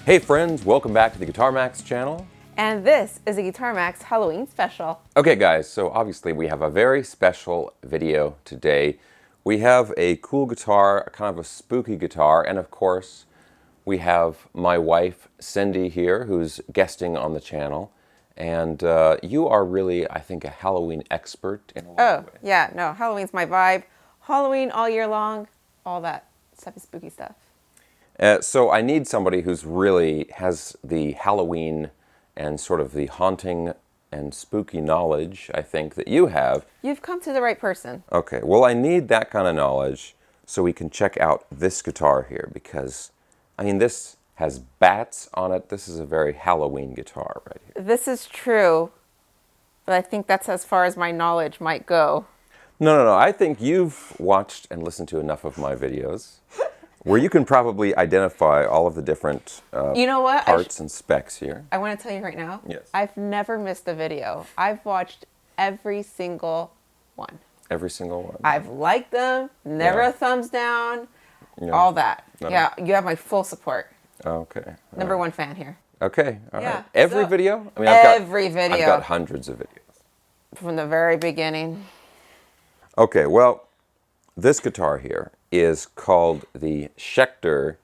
Hey friends, welcome back to the Guitar Max channel. And this is a Guitar Max Halloween special. Okay guys, so obviously we have a very special video today. We have a cool guitar, kind of a spooky guitar, and of course we have my wife Cindy here who's guesting on the channel. And you are really, I think, a Halloween expert in a lot of ways. Yeah, no, Halloween's my vibe. Halloween all year long, all that stuff is spooky stuff. So I need somebody who's really has the Halloween and sort of the haunting and spooky knowledge, I think, that you have. You've come to the right person. Okay, well, I need that kind of knowledge so we can check out this guitar here because, I mean, this has bats on it. This is a very Halloween guitar right here. This is true, but I think that's as far as my knowledge might go. No. I think you've watched and listened to enough of my videos where you can probably identify all of the different you know what? parts and specs here. I want to tell you right now. Yes. I've never missed a video. I've watched every single one. Every single one. I've liked them, never a thumbs down, all that. No. Yeah, you have my full support. Okay. Number one fan here. Okay, all right. Yeah, Every so- video? I mean, Every video. I've got hundreds of videos. From the very beginning. Okay, well, this guitar here is called the Schecter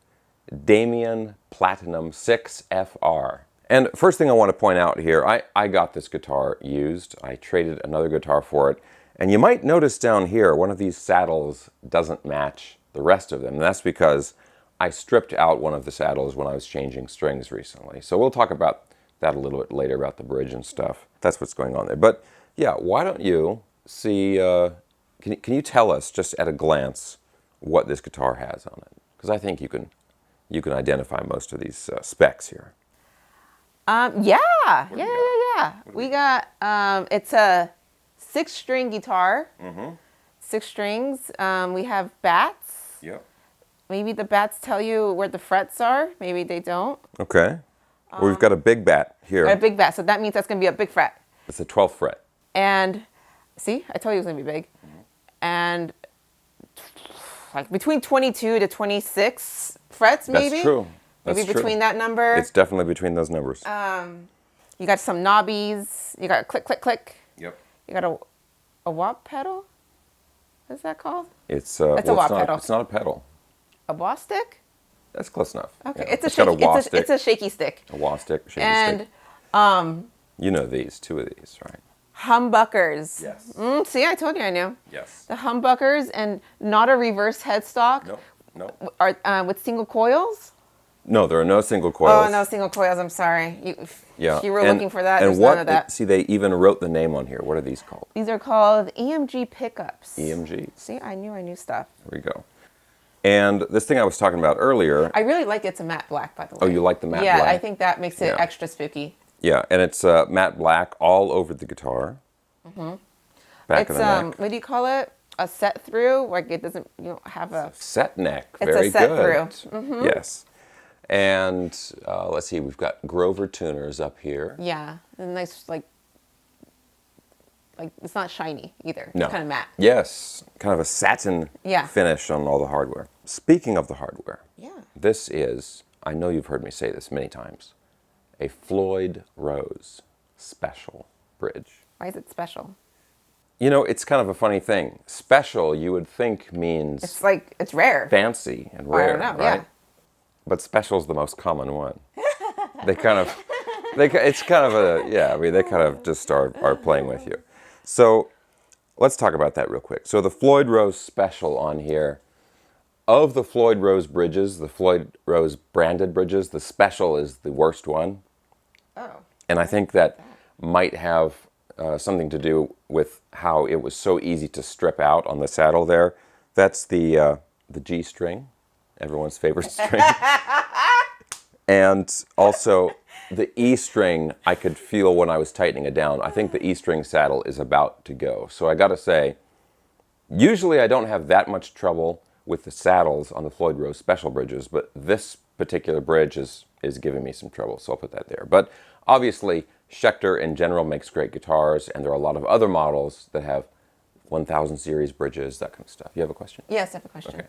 Damien Platinum 6FR. And first thing I want to point out here, I got this guitar used. I traded another guitar for it. And you might notice down here, one of these saddles doesn't match the rest of them. And that's because I stripped out one of the saddles when I was changing strings recently. So we'll talk about that a little bit later, about the bridge and stuff. That's what's going on there. But yeah, why don't you see, can you tell us just at a glance what this guitar has on it? Because I think you can identify most of these specs here. Yeah. We got, it's a 6-string guitar. Mm-hmm. 6 strings. We have bats. Yep. Maybe the bats tell you where the frets are. Maybe they don't. Okay. Well, we've got a big bat here. A big bat, so that means that's going to be a big fret. It's the 12th fret. And, see, I told you it was going to be big. Mm-hmm. And like between 22 to 26 frets, maybe. That's true. That's maybe true. between that number. It's definitely between those numbers. You got some knobbies. You got a click, click, click. Yep. You got a wah pedal. What is that called? It's a wah pedal. It's not a pedal. A wah stick? That's close enough. Okay, Yeah. it's got a wah stick. It's a shaky stick. A wah stick, shaky And stick. You know these, 2 of these, right? humbuckers. Yes. See, I told you I knew. Yes. The humbuckers and not a reverse headstock. No. Are with single coils. No, there are no single coils. Oh, no single coils. I'm sorry. If you were And- looking for that, and there's what, none of that. See, they even wrote the name on here. What are these called? These are called EMG pickups. EMGs. See, I knew stuff. There we go. And this thing I was talking about earlier. I really like it's a matte black, by the way. Oh, you like the matte black? black? Yeah, I think that makes it Yeah. extra spooky. Yeah, and it's matte black all over the guitar. Mm-hmm. Back of the neck. What do you call it? A set through? Like it doesn't, you don't have a... Set neck. It's Very a set good. through. Mm-hmm. Yes. And let's see, we've got Grover tuners up here. Yeah, and nice, like it's not shiny either. No. It's kind of matte. Yes, kind of a satin finish on all the hardware. Speaking of the hardware, this is, I know you've heard me say this many times, a Floyd Rose special bridge. Why is it special? You know, it's kind of a funny thing. Special, you would think means It's like, it's rare. fancy and rare, I don't know, right? yeah. But special is the most common one. It's kind of they kind of just are playing with you. So let's talk about that real quick. So the Floyd Rose special on here, of the Floyd Rose bridges, the Floyd Rose branded bridges, the special is the worst one. Oh. And I think that might have something to do with how it was so easy to strip out on the saddle there. That's the G string, everyone's favorite string. And also the E string, I could feel when I was tightening it down. I think the E string saddle is about to go. So I gotta say, usually I don't have that much trouble with the saddles on the Floyd Rose special bridges, but this particular bridge is giving me some trouble, so I'll put that there. But obviously, Schecter in general makes great guitars, and there are a lot of other models that have 1000 series bridges, that kind of stuff. You have a question? Yes, I have a question. Okay.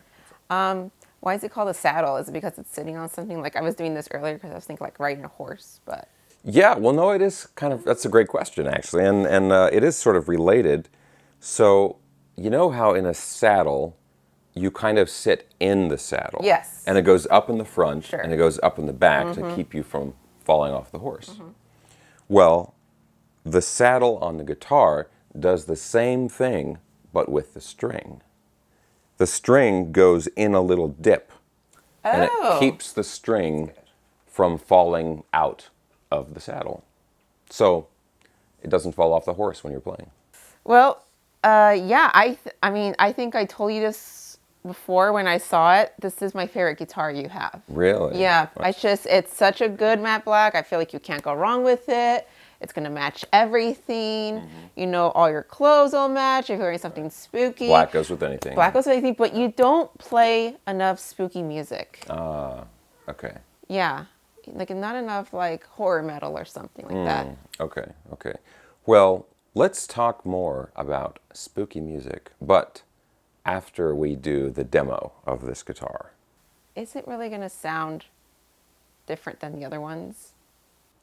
Why is it called a saddle? Is it because it's sitting on something? Like I was doing this earlier because I was thinking like riding a horse, but Yeah, well, no, it is kind of, that's a great question, actually. And it is sort of related. So, you know how in a saddle, you kind of sit in the saddle. Yes. And it goes up in the front, Sure. and it goes up in the back to keep you from falling off the horse. Well, the saddle on the guitar does the same thing, but with the string. The string goes in a little dip, and it Oh. keeps the string from falling out of the saddle. So it doesn't fall off the horse when you're playing. Well, yeah, I mean, I think I told you this before when I saw it. This is my favorite guitar you have. Really? Yeah, it's such a good matte black. I feel like you can't go wrong with it. It's gonna match everything. You know, all your clothes will match. If you're wearing something spooky. Black goes with anything. Black goes with anything, but you don't play enough spooky music. Okay. Yeah, like not enough like horror metal or something like that. Okay. Okay. Well, let's talk more about spooky music, but after we do the demo of this guitar. Is it really gonna sound different than the other ones?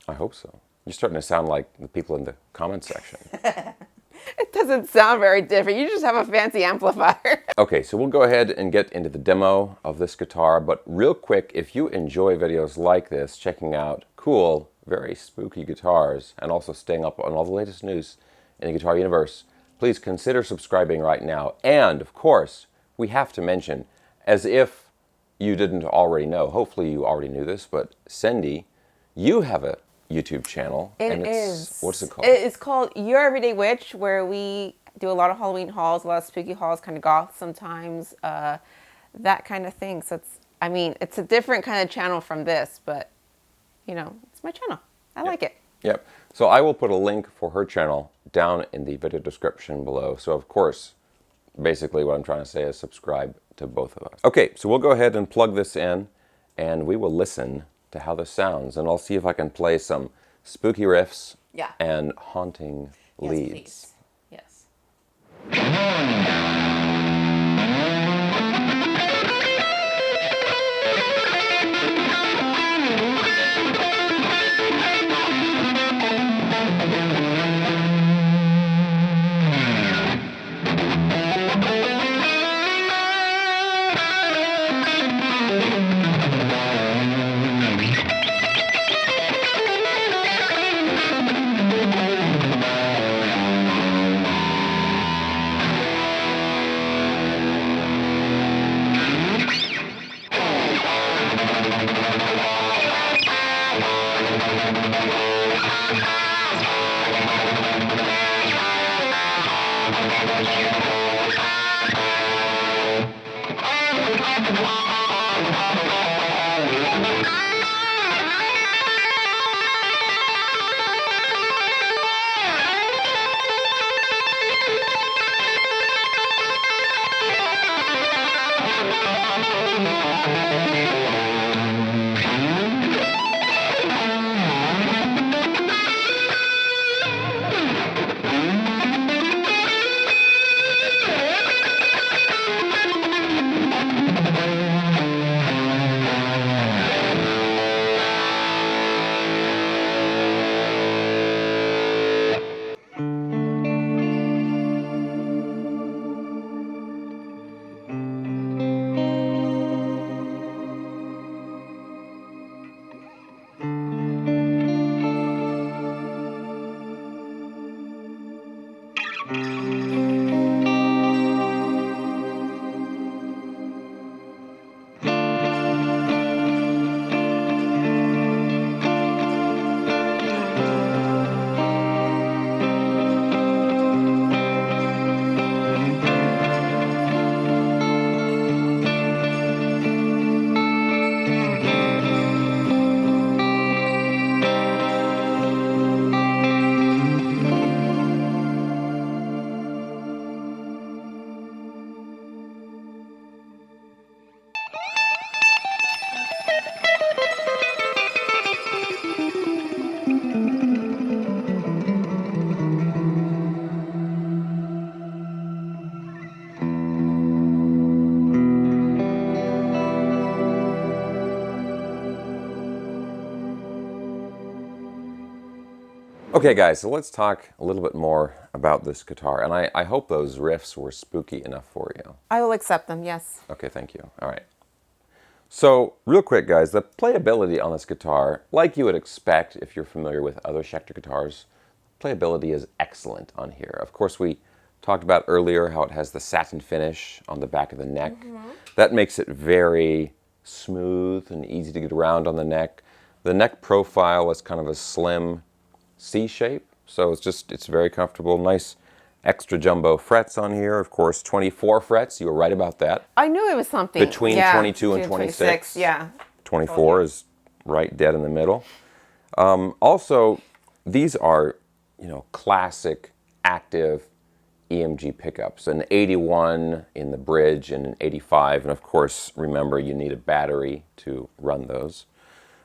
I hope so. You're starting to sound like the people in the comment section. It doesn't sound very different. You just have a fancy amplifier. Okay, so we'll go ahead and get into the demo of this guitar, but real quick, if you enjoy videos like this, checking out cool, very spooky guitars, and also staying up on all the latest news in the guitar universe, please consider subscribing right now. And, of course, we have to mention, as if you didn't already know, hopefully you already knew this, but Cindy, you have a YouTube channel. It is. What's it called? It's called Your Everyday Witch, where we do a lot of Halloween hauls, a lot of spooky hauls, kind of goth sometimes, that kind of thing. So it's a different kind of channel from this, but, you know, it's my channel. I like it. Yep. So I will put a link for her channel down in the video description below. So of course, basically what I'm trying to say is subscribe to both of us. Okay, so we'll go ahead and plug this in and we will listen to how this sounds, and I'll see if I can play some spooky riffs and haunting leads. Yes. Okay, guys, so let's talk a little bit more about this guitar. And I hope those riffs were spooky enough for you. I will accept them, yes. Okay, thank you. All right. So, real quick, guys, the playability on this guitar, like you would expect if you're familiar with other Schecter guitars, playability is excellent on here. Of course, we talked about earlier how it has the satin finish on the back of the neck. That makes it very smooth and easy to get around on the neck. The neck profile is kind of a slim C shape, so it's very comfortable. Nice extra jumbo frets on here. Of course, 24 frets. You were right about that. I knew it was something. Between 22 and 26. Yeah. 24 is right dead in the middle. Also, these are, classic active EMG pickups. An 81 in the bridge and an 85. And of course, remember, you need a battery to run those.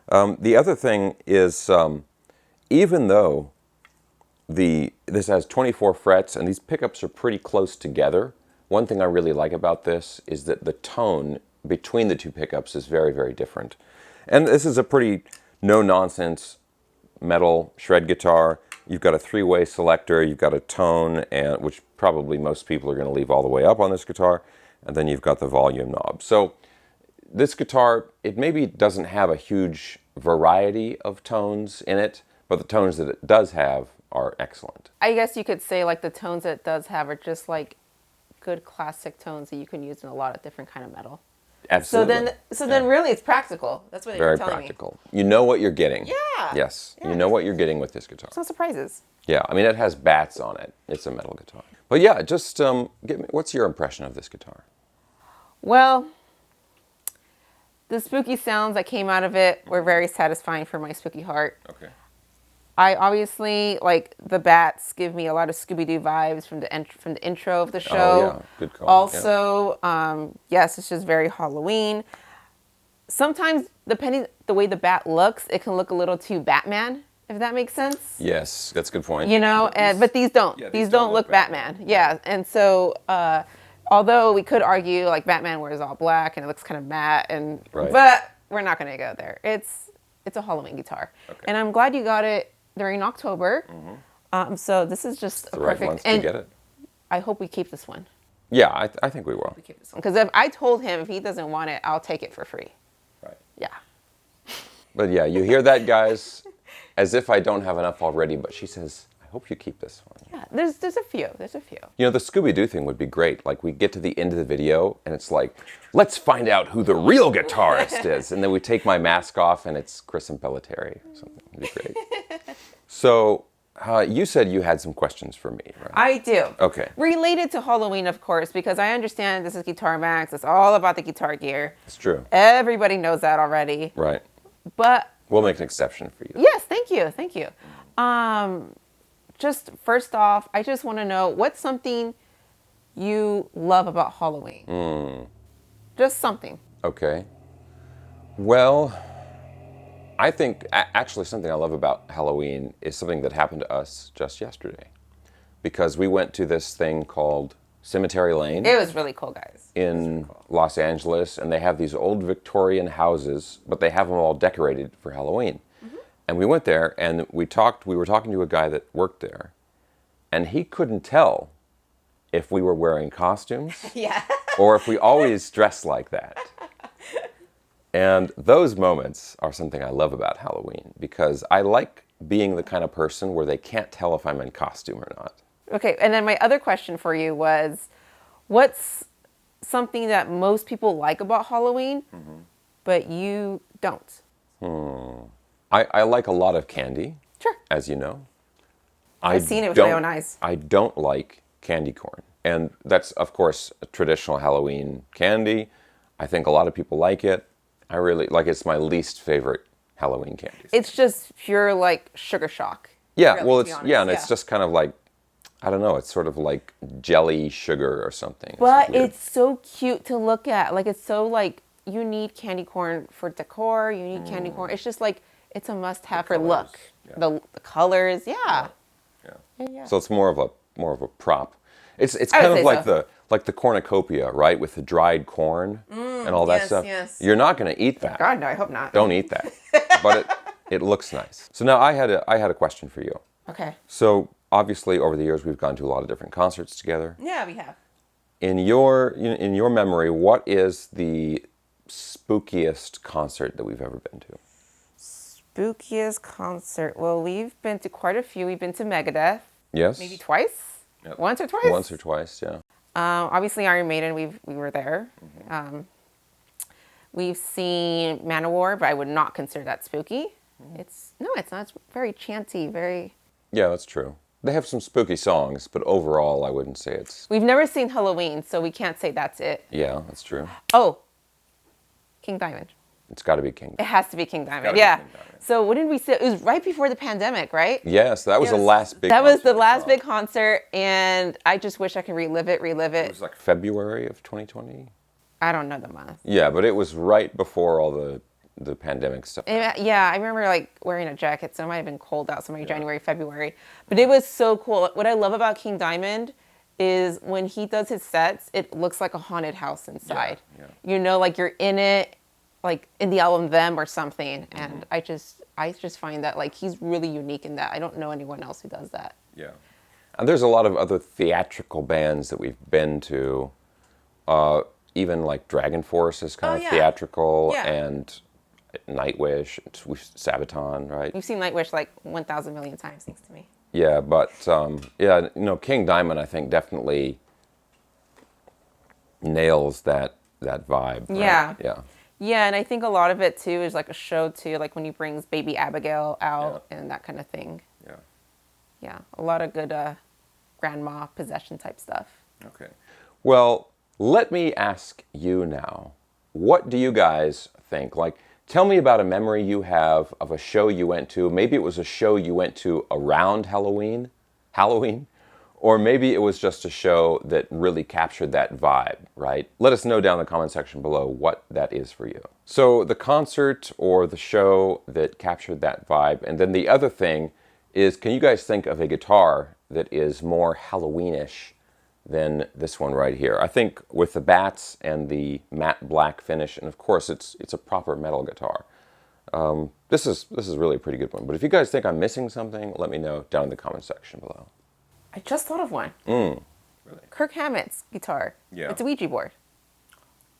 The other thing is, even though this has 24 frets and these pickups are pretty close together, one thing I really like about this is that the tone between the two pickups is very, very different. And this is a pretty no-nonsense metal shred guitar. You've got a three-way selector, you've got a tone, and which probably most people are going to leave all the way up on this guitar, and then you've got the volume knob. So this guitar, it maybe doesn't have a huge variety of tones in it, but the tones that it does have are excellent. I guess you could say like the tones it does have are just like good classic tones that you can use in a lot of different kind of metal. Absolutely. So then really it's practical. That's what you're telling me. Very practical. You know what you're getting. Yeah. Yes. Yeah. You know what you're getting with this guitar. No surprises. Yeah. I mean, it has bats on it. It's a metal guitar. But yeah, just give me, what's your impression of this guitar? Well, the spooky sounds that came out of it were very satisfying for my spooky heart. Okay. I obviously, like, the bats give me a lot of Scooby-Doo vibes from the intro of the show. Oh, yeah. Good call. Also, yes, it's just very Halloween. Sometimes, depending the way the bat looks, it can look a little too Batman, if that makes sense. Yes, that's a good point. But these don't. Yeah, these don't look Batman. Yeah, and so, although we could argue, like, Batman wears all black and it looks kind of matte, but we're not going to go there. It's a Halloween guitar. Okay. And I'm glad you got it during October. Mm-hmm. So this is just a perfect. Right months to get it. I hope we keep this one. Yeah, I think we will. We keep this one because if I told him if he doesn't want it, I'll take it for free. Right. Yeah. But yeah, you hear that, guys? As if I don't have enough already. But she says, I hope you keep this one. Yeah. There's a few. There's a few. The Scooby-Doo thing would be great. Like we get to the end of the video and it's like, let's find out who the real guitarist is, and then we take my mask off and it's Chris and Pelletieri or something. It'd be great. So, you said you had some questions for me, right? I do. Okay. Related to Halloween, of course, because I understand this is Guitar Max. It's all about the guitar gear. It's true. Everybody knows that already. Right. But we'll make an exception for you. Yes, thank you. Thank you. Just first off, I just want to know what's something you love about Halloween? Just something. Okay. Well, I think actually something I love about Halloween is something that happened to us just yesterday. Because we went to this thing called Cemetery Lane. It was really cool, guys. In Los Angeles, and they have these old Victorian houses, but they have them all decorated for Halloween. Mm-hmm. And we went there and we were talking to a guy that worked there, and he couldn't tell if we were wearing costumes yeah. or if we always dress like that. And those moments are something I love about Halloween because I like being the kind of person where they can't tell if I'm in costume or not. Okay, and then my other question for you was, what's something that most people like about Halloween, but you don't? I like a lot of candy, sure, as you know. I've seen it with my own eyes. I don't like candy corn. And that's, of course, a traditional Halloween candy. I think a lot of people like it. I really like it's my least favorite Halloween candy. It's just pure, like, sugar shock. Yeah, really, well, it's just kind of like, I don't know, it's sort of like jelly sugar or something. But it's so cute to look at. Like, it's so, like, you need candy corn for decor. You need candy corn. It's just, like, it's a must-have for look. Yeah. The colors, yeah. So it's more of a prop. It's kind of like the cornucopia, right, with the dried corn and all that stuff. Yes. You're not going to eat that. God, no, I hope not. Don't eat that. But it looks nice. So now I had a question for you. Okay. So obviously, over the years, we've gone to a lot of different concerts together. Yeah, we have. In your memory, what is the spookiest concert that we've ever been to? Spookiest concert. Well, we've been to quite a few. We've been to Megadeth. Yes. Maybe twice? Yep. Once or twice? Once or twice, yeah. Obviously, Iron Maiden, we were there. We've seen Manowar, but I would not consider that spooky. It's not. It's very chanty, very... Yeah, that's true. They have some spooky songs, but overall, I wouldn't say it's... We've never seen Halloween, so we can't say that's it. Yeah, that's true. Oh, King Diamond. It's got to be King. It has to be King Diamond. gotta be Yeah. King Diamond. So when did we see it? It was right before the pandemic, right? Yes, that was the Yes. last big That was the concert I last saw. big concert, and I just wish I could relive it. It was like February of 2020. I don't know the month. Yeah, but it was right before all the pandemic stuff. Yeah, I remember like wearing a jacket, so it might have been cold out, so maybe January, February. But it was so cool. What I love about King Diamond is when he does his sets, it looks like a haunted house inside. Yeah. You know, like you're in it, like in the album Them or something. And I just find that like he's really unique in that. I don't know anyone else who does that. Yeah. And there's a lot of other theatrical bands that we've been to. Even like Dragon Force is kind of yeah. theatrical, Yeah. and Nightwish, Sabaton, right? You've seen Nightwish like 1,000 million times, thanks to me. Yeah, but King Diamond, I think, definitely nails that vibe. Right? Yeah. Yeah. Yeah, and I think a lot of it too is like a show too, like when he brings Baby Abigail out and that kind of thing. Yeah. Yeah, a lot of good grandma possession type stuff. Okay. Well, let me ask you now, what do you guys think? Like, tell me about a memory you have of a show you went to. Maybe it was a show you went to around Halloween, or maybe it was just a show that really captured that vibe, right? Let us know down in the comment section below what that is for you. So the concert or the show that captured that vibe. And then the other thing is, can you guys think of a guitar that is more Halloweenish than this one right here? I think with the bats and the matte black finish, and of course it's a proper metal guitar. This is really a pretty good one. But if you guys think I'm missing something, let me know down in the comment section below. I just thought of one. Really? Kirk Hammett's guitar. Yeah. It's a Ouija board.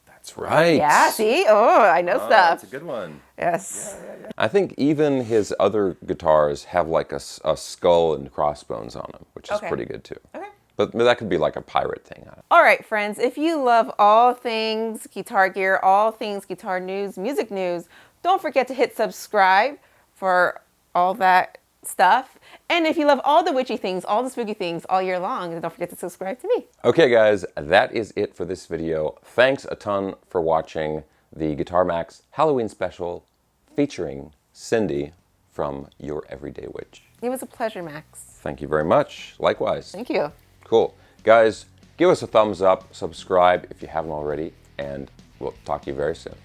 That's right. Yeah, see? Oh, I know stuff. That's a good one. Yes. I think even his other guitars have like a skull and crossbones on them, which is Okay. pretty good too. Okay. But that could be like a pirate thing. All right, friends, if you love all things guitar gear, all things guitar news, music news, don't forget to hit subscribe for all that stuff. And if you love all the witchy things, all the spooky things all year long, then don't forget to subscribe to me. Okay, guys, that is it for this video. Thanks a ton for watching the Guitar Max Halloween special featuring Cindy from Your Everyday Witch. It was a pleasure, Max. Thank you very much. Likewise. Thank you. Cool. Guys, give us a thumbs up, subscribe if you haven't already, and we'll talk to you very soon.